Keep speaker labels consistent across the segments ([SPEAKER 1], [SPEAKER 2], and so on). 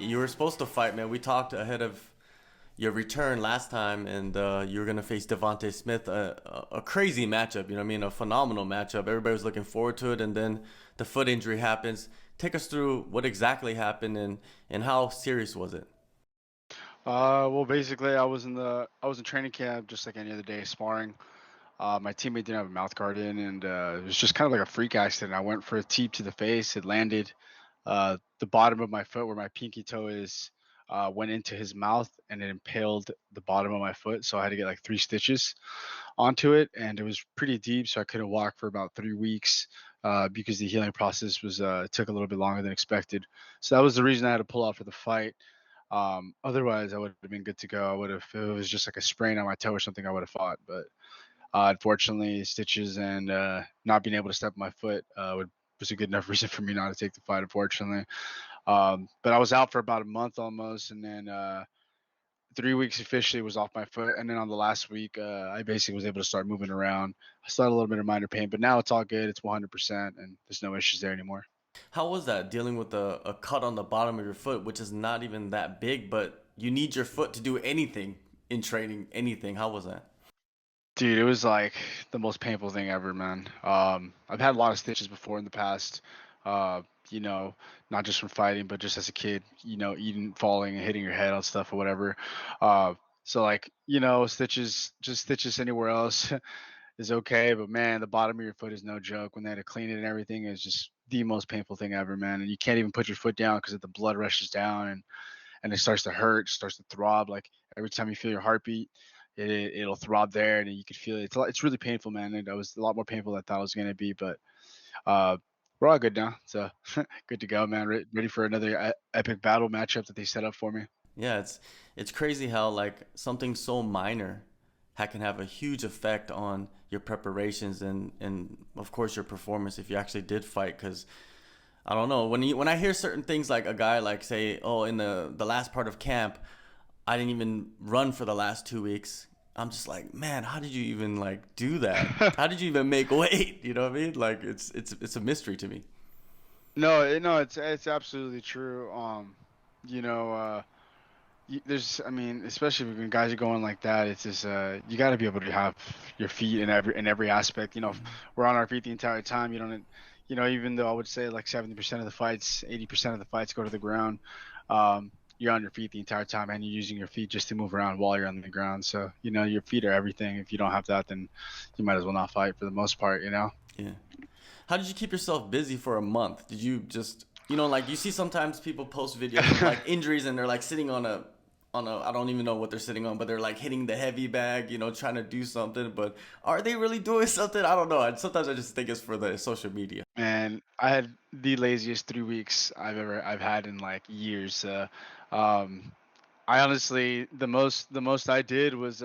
[SPEAKER 1] you were supposed to fight, man. We talked ahead of your return last time, and you were gonna face Devonte Smith, a crazy matchup. You know what I mean? A phenomenal matchup. Everybody was looking forward to it, and then the foot injury happens. Take us through what exactly happened and how serious was it?
[SPEAKER 2] Well, basically, I was in training camp just like any other day, sparring. My teammate didn't have a mouth guard in, and it was just kind of like a freak accident. I went for a teep to the face. It landed. The bottom of my foot, where my pinky toe is, went into his mouth, and it impaled the bottom of my foot. So I had to get like 3 stitches onto it, and it was pretty deep, so I couldn't walk for about 3 weeks. Because the healing process was took a little bit longer than expected. So that was the reason I had to pull out for the fight. Otherwise, I would have been good to go. I would have, if it was just like a sprain on my toe or something, I would have fought. But unfortunately, stitches and not being able to step on my foot was a good enough reason for me not to take the fight, unfortunately. But I was out for about a month almost, and then 3 weeks officially was off my foot. And then on the last week, I basically was able to start moving around. I still had a little bit of minor pain, but now it's all good. It's 100%, and there's no issues there anymore.
[SPEAKER 1] How was that dealing with a cut on the bottom of your foot, which is not even that big, but you need your foot to do anything in training, anything? How was that?
[SPEAKER 2] Dude, it was like the most painful thing ever, man. I've had a lot of stitches before in the past. Uh, you know, not just from fighting, but just as a kid, eating, falling, and hitting your head on stuff or whatever. Uh, so like, stitches, just stitches anywhere else is okay, but man, the bottom of your foot is no joke. When they had to clean it and everything, is just the most painful thing ever, man. And you can't even put your foot down because the blood rushes down, and it starts to hurt, starts to throb. Like every time you feel your heartbeat, it'll throb there, and you can feel it. It's really painful, man. And it was a lot more painful than I thought it was gonna be, but uh, we're all good now. So good to go, man. Ready for another epic battle matchup that they set up for me.
[SPEAKER 1] Yeah, it's crazy how like something so minor can have a huge effect on your preparations and of course your performance if you actually did fight. Because I don't know, when I hear certain things, like a guy like say, oh, in the last part of camp, I didn't even run for the last 2 weeks. I'm just like, man, how did you even like do that? How did you even make weight? You know what I mean? Like it's a mystery to me.
[SPEAKER 2] No, it's absolutely true. You know, I mean, especially when guys are going like that, it's just you got to be able to have your feet in every aspect. We're on our feet the entire time. You don't, even though I would say like 70% of the fights, 80% of the fights go to the ground. You're on your feet the entire time, and you're using your feet just to move around while you're on the ground. So your feet are everything. If you don't have that, then you might as well not fight for the most part.
[SPEAKER 1] Yeah. How did you keep yourself busy for a month? Did you just, like you see sometimes people post videos of like injuries and they're like sitting on a I don't even know what they're sitting on, but they're like hitting the heavy bag, trying to do something. But are they really doing something? I don't know. And sometimes I just think it's for the social media.
[SPEAKER 2] And I had the laziest 3 weeks I've had in like years. Um, I honestly, the most I did was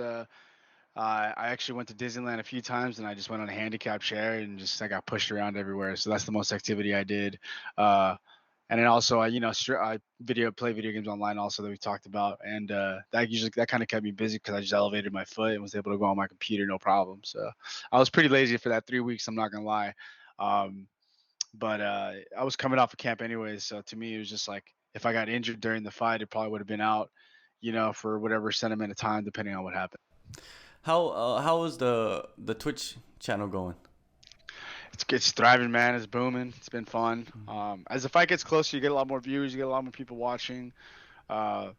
[SPEAKER 2] I actually went to Disneyland a few times, and I just went on a handicap chair and just I got pushed around everywhere. So that's the most activity I did. Uh, and then also I play video games online also that we talked about, and that kind of kept me busy because I just elevated my foot and was able to go on my computer no problem. So I was pretty lazy for that 3 weeks. I'm not gonna lie. Um, but I was coming off of camp anyways, so to me it was just like if I got injured during the fight, it probably would have been out, for whatever sentiment of time, depending on what happened.
[SPEAKER 1] How is the Twitch channel going?
[SPEAKER 2] It's thriving, man. It's booming. It's been fun. As the fight gets closer, you get a lot more views. You get a lot more people watching. Uh,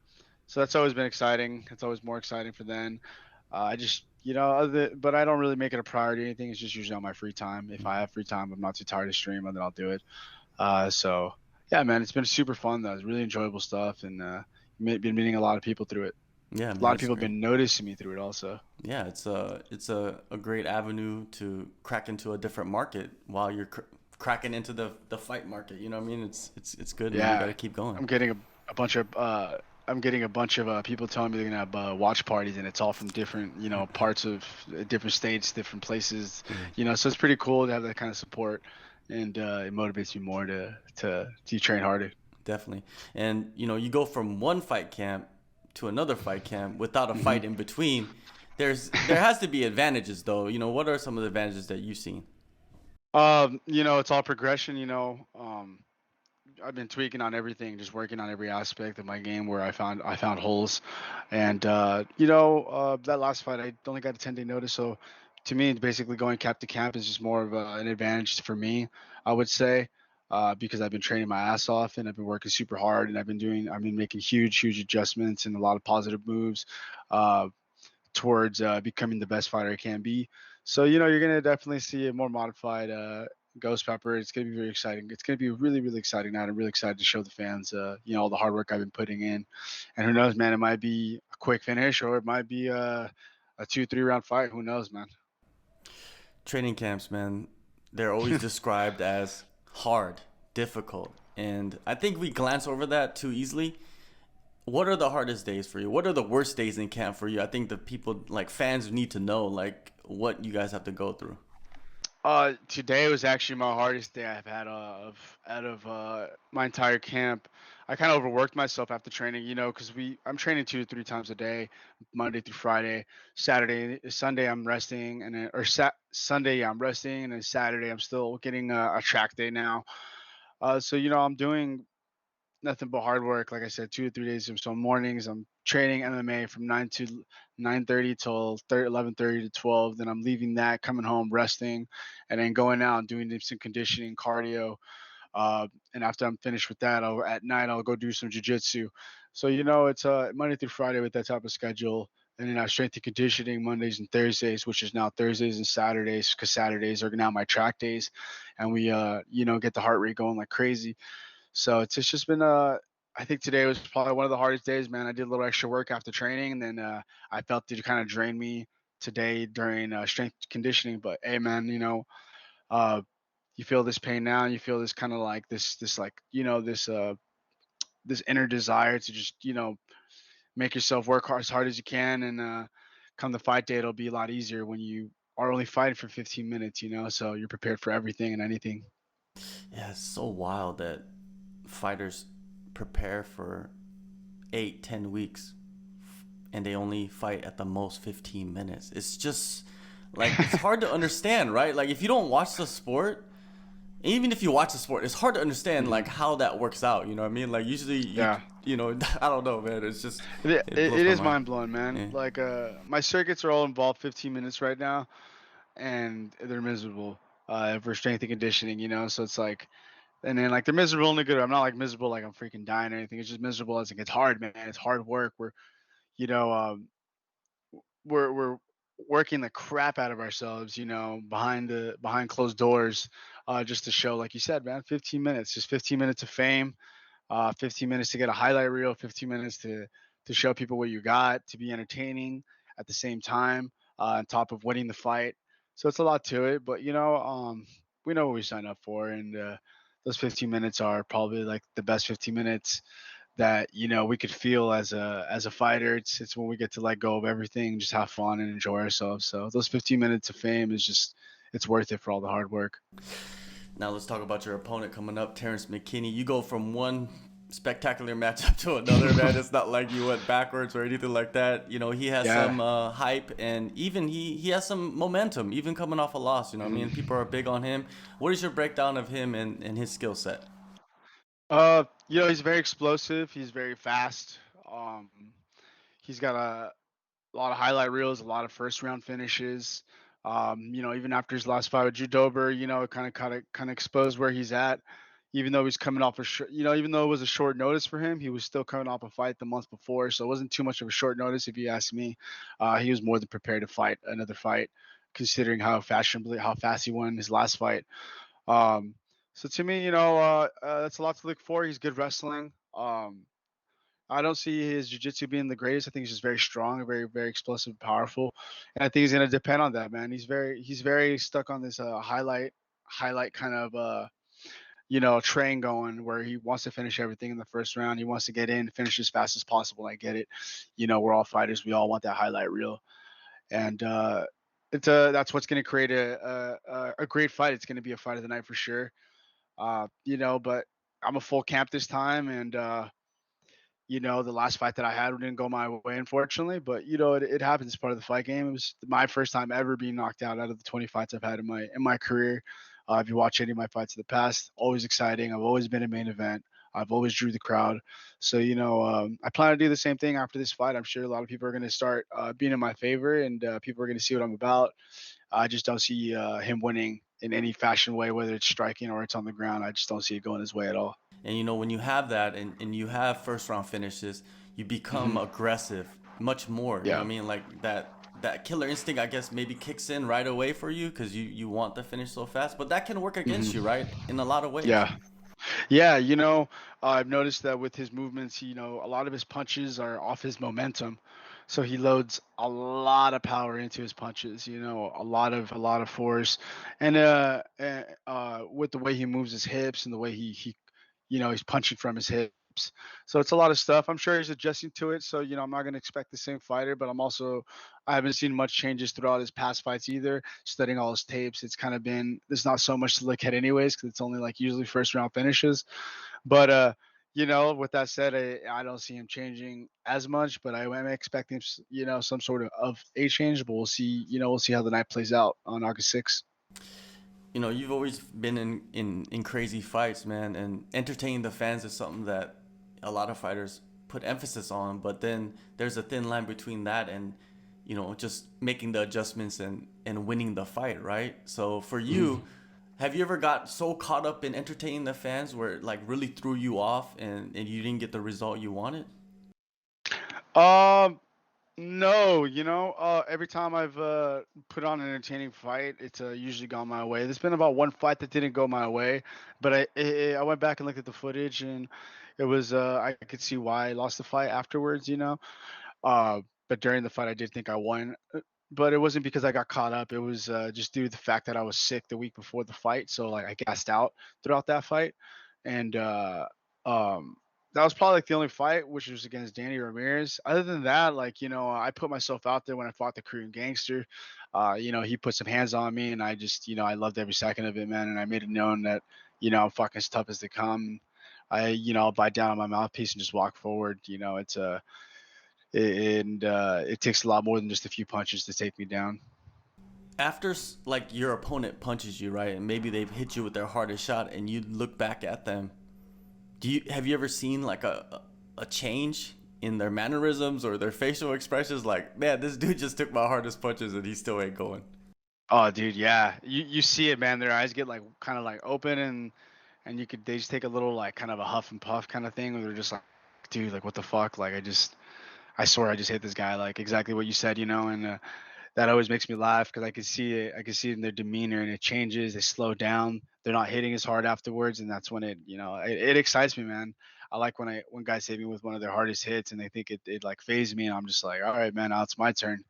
[SPEAKER 2] so that's always been exciting. It's always more exciting for then. I just, but I don't really make it a priority or anything. It's just usually on my free time. If I have free time, I'm not too tired to stream, and then I'll do it. So yeah, man, it's been super fun though. It's really enjoyable stuff, and been meeting a lot of people through it.
[SPEAKER 1] Yeah,
[SPEAKER 2] A lot
[SPEAKER 1] man,
[SPEAKER 2] of
[SPEAKER 1] it's
[SPEAKER 2] people have
[SPEAKER 1] great.
[SPEAKER 2] been noticing me through it also.
[SPEAKER 1] Yeah, it's a great avenue to crack into a different market while you're cracking into the fight market. You know what I mean? It's good, man. You got
[SPEAKER 2] Yeah,
[SPEAKER 1] to keep going.
[SPEAKER 2] I'm getting a bunch of people telling me they're gonna have watch parties, and it's all from different parts of different states, different places.
[SPEAKER 1] Yeah,
[SPEAKER 2] So it's pretty cool to have that kind of support, and it motivates me more to train harder.
[SPEAKER 1] definitely. And you go from one fight camp to another fight camp without a
[SPEAKER 2] hmm
[SPEAKER 1] fight in between. There has to be advantages though. What are some of the advantages that you've seen?
[SPEAKER 2] It's all progression. I've been tweaking on everything, just working on every aspect of my game where I found holes, and that last fight I only got a 10-day notice, so to me, basically going camp to camp is just more of an advantage for me, I would say, because I've been training my ass off and I've been working super hard and I've been making huge adjustments and a lot of positive moves. Uh, Towards becoming the best fighter I can be. So you're gonna definitely see a more modified Ghost Pepper. It's gonna be very exciting. It's gonna be a really exciting night. I'm really excited to show the fans, all the hard work I've been putting in. And who knows, man? It might be a quick finish or it might be a 2-3 round fight. Who knows, man?
[SPEAKER 1] Training camps, man, they're always described as hard, difficult, and I think we glance over that too easily. What are the hardest days for you? What are the worst days in camp for you? I think the people, like fans, need to know like what you guys have to go through.
[SPEAKER 2] Today was actually my hardest day I've had out of my entire camp. I kind of overworked myself after training, because I'm training 2 to 3 times a day, Monday through Friday. Sunday I'm resting, and then, Sunday yeah, I'm resting, and then Saturday I'm still getting a track day now. So I'm doing nothing but hard work. Like I said, 2 to 3 days. So mornings I'm training MMA from 9:30 till 11:30 to 12. Then I'm leaving that, coming home, resting, and then going out and doing some conditioning, cardio. And after I'm finished with that, at night I'll go do some jujitsu. So it's Monday through Friday with that type of schedule. And then I have strength and conditioning Mondays and Thursdays, which is now Thursdays and Saturdays, because Saturdays are now my track days, and we get the heart rate going like crazy. So it's just been I think today was probably one of the hardest days, man. I did a little extra work after training, and then I felt it kind of drain me today during strength conditioning. But hey, man, uh, you feel this pain now, and you feel this kind of like this like this inner desire to just make yourself work hard, as hard as you can, and come the fight day, it'll be a lot easier when you are only fighting for 15 minutes, so you're prepared for everything and anything.
[SPEAKER 1] Yeah, it's so wild that fighters prepare for 8, 10 weeks and they only fight at the most 15 minutes. It's just like it's hard to understand, right? Like if you don't watch the sport, even if you watch the sport, it's hard to understand
[SPEAKER 2] Mhm.
[SPEAKER 1] like how that works out. You know what I mean? Like usually
[SPEAKER 2] Yeah.
[SPEAKER 1] I don't know, man. It's just
[SPEAKER 2] It,
[SPEAKER 1] it
[SPEAKER 2] it,
[SPEAKER 1] blows
[SPEAKER 2] it
[SPEAKER 1] my
[SPEAKER 2] is
[SPEAKER 1] mind.
[SPEAKER 2] mind blowing, man.
[SPEAKER 1] Yeah.
[SPEAKER 2] Like my circuits are all involved 15 minutes right now, and they're miserable. For strength and conditioning, so it's like, and then like they're miserable in a good way. I'm not like miserable like I'm freaking dying or anything. It's just miserable as like it's hard, man. It's hard work. You know, um, we're working the crap out of ourselves, behind closed doors, just to show, like you said, man, 15 minutes, just 15 minutes of fame, 15 minutes to get a highlight reel, 15 minutes to show people what you got, to be entertaining at the same time, on top of winning the fight. So it's a lot to it, but we know what we signed up for, and those 15 minutes are probably like the best 15 minutes that we could feel as a fighter. It's when we get to let go of everything, just have fun and enjoy ourselves. So those 15 minutes of fame is just it's worth it for all the hard work.
[SPEAKER 1] Now let's talk about your opponent coming up, Terrance McKinney. You go from one spectacular matchup to another, man. It's not like you went backwards or anything like that. You know, he has
[SPEAKER 2] Yeah.
[SPEAKER 1] some hype, and even he has some momentum, even coming off a loss. You know what I mean? People are big on him. What is your breakdown of him and his skill set?
[SPEAKER 2] He's very explosive. He's very fast. Um, he's got a lot of highlight reels, a lot of first round finishes. Even after his last fight with Judober, it kind of exposed where he's at. Even though he's coming off even though it was a short notice for him, he was still coming off a fight the month before, so it wasn't too much of a short notice if you ask me. He was more than prepared to fight another fight, considering how fast he won his last fight. Um, so to me, that's a lot to look for. He's good wrestling. I don't see his jiu-jitsu being the greatest. I think he's just very strong, very, very explosive, powerful, and I think he's gonna depend on that, man. He's very stuck on this highlight kind of train going where he wants to finish everything in the first round. He wants to get in, finish as fast as possible. I get it. We're all fighters. We all want that highlight reel, and that's what's gonna create a great fight. It's gonna be a fight of the night for sure. But I'm a full camp this time, and the last fight that I had didn't go my way, unfortunately. But it happens. It's part of the fight game. It was my first time ever being knocked out of the 20 fights I've had in my career. If you watch any of my fights in the past, always exciting. I've always been a main event. I've always drew the crowd. So, I plan to do the same thing after this fight. I'm sure a lot of people are going to start being in my favor, and people are going to see what I'm about. I just don't see him winning in any fashion way, whether it's striking or it's on the ground. I just don't see it going his way at all.
[SPEAKER 1] And when you have that and you have first round finishes, you become
[SPEAKER 2] Hmm.
[SPEAKER 1] aggressive much more. You know what
[SPEAKER 2] Yeah.
[SPEAKER 1] I mean? Like that killer instinct, I guess, maybe kicks in right away for you because you want the finish so fast. But that can work against you,
[SPEAKER 2] Hmm.
[SPEAKER 1] right? In a lot of ways.
[SPEAKER 2] Yeah. Yeah, I've noticed that with his movements, a lot of his punches are off his momentum. So he loads a lot of power into his punches, a lot of force. And with the way he moves his hips and the way he's punching from his hips. So it's a lot of stuff. I'm sure he's adjusting to it. So, I'm not going to expect the same fighter, but I haven't seen much changes throughout his past fights either. Studying all his tapes, it's kind of been, there's not so much to look at anyways, because it's only like usually first round finishes. But, with that said, I don't see him changing as much, but I am expecting, some sort of a change, but we'll see how the night plays out on August 6th.
[SPEAKER 1] You've always been in crazy fights, man, and entertaining the fans is something that a lot of fighters put emphasis on. But then there's a thin line between that and just making the adjustments and winning the fight, right? So for you, have you ever got so caught up in entertaining the fans where it like really threw you off and you didn't get the result you wanted?
[SPEAKER 2] Um, No, every time I've put on an entertaining fight, it's usually gone my way. There's been about one fight that didn't go my way, but I went back and looked at the footage, and it was I could see why I lost the fight afterwards. Uh, but during the fight, I did think I won, but it wasn't because I got caught up. It was just due to the fact that I was sick the week before the fight, so like I gassed out throughout that fight, and um, that was probably like the only fight, which was against Danny Ramirez. Other than that, like I put myself out there when I fought the Korean Gangster. He put some hands on me, and I just I loved every second of it, man. And I made it known that I'm fucking as tough as they come. I'll bite down on my mouthpiece and just walk forward. It's a and it takes a lot more than just a few punches to take me down.
[SPEAKER 1] After like your opponent punches you, right, and maybe they've hit you with their hardest shot, and you look back at them, have you ever seen like a change in their mannerisms or their facial expressions? Like, man, this dude just took my hardest punches and he still ain't going.
[SPEAKER 2] Oh, dude, yeah, you see it, man. Their eyes get like kind of like open, and they just take a little like kind of a huff and puff kind of thing, where they're just like, dude, like what the fuck? Like I swear I just hit this guy, like exactly what you said, and that always makes me laugh because I can see it. I can see it in their demeanor, and it changes. They slow down. They're not hitting as hard afterwards, and that's when it excites me, man. I like when guys hit me with one of their hardest hits, and they think it like phased me, and I'm just like, all right, man, now it's my turn.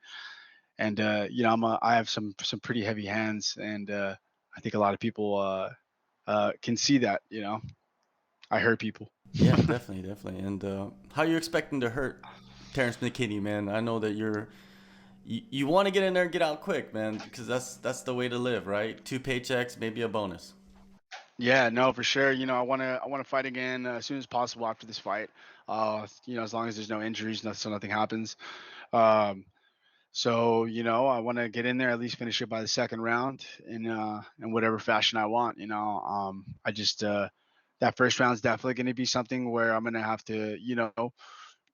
[SPEAKER 2] And I have some pretty heavy hands, and I think a lot of people can see that. I hurt people.
[SPEAKER 1] Yeah, definitely, definitely. And how you expecting to hurt Terrance McKinney, man? I know that you want to get in there and get out quick, man, because that's the way to live, right? Two paychecks, maybe a bonus.
[SPEAKER 2] Yeah, no, for sure. I want to fight again as soon as possible after this fight. As long as there's no injuries, so nothing happens. Um, so I want to get in there, at least finish it by the second round in whatever fashion I want. I just that first round is definitely going to be something where I'm going to have to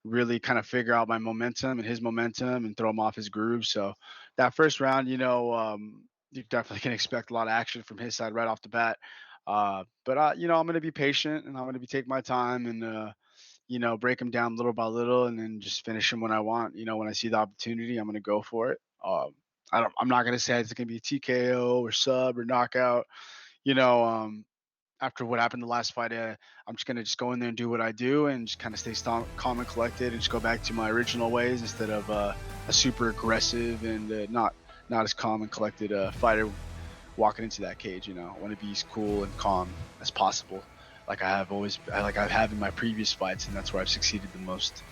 [SPEAKER 2] really kind of figure out my momentum and his momentum and throw him off his groove. So that first round, you definitely can expect a lot of action from his side right off the bat. But I'm going to be patient, and I'm going to be take my time, and break him down little by little, and then just finish him when I want. When I see the opportunity, I'm going to go for it. I'm not going to say it's going to be a TKO or sub or knockout. You know, um, After what happened the last fight, I'm just gonna just go in there and do what I do, and just kind of stay calm and collected, and just go back to my original ways instead of a super aggressive and not as calm and collected fighter walking into that cage. I want to be as cool and calm as possible, like I have in my previous fights, and that's where I've succeeded the most.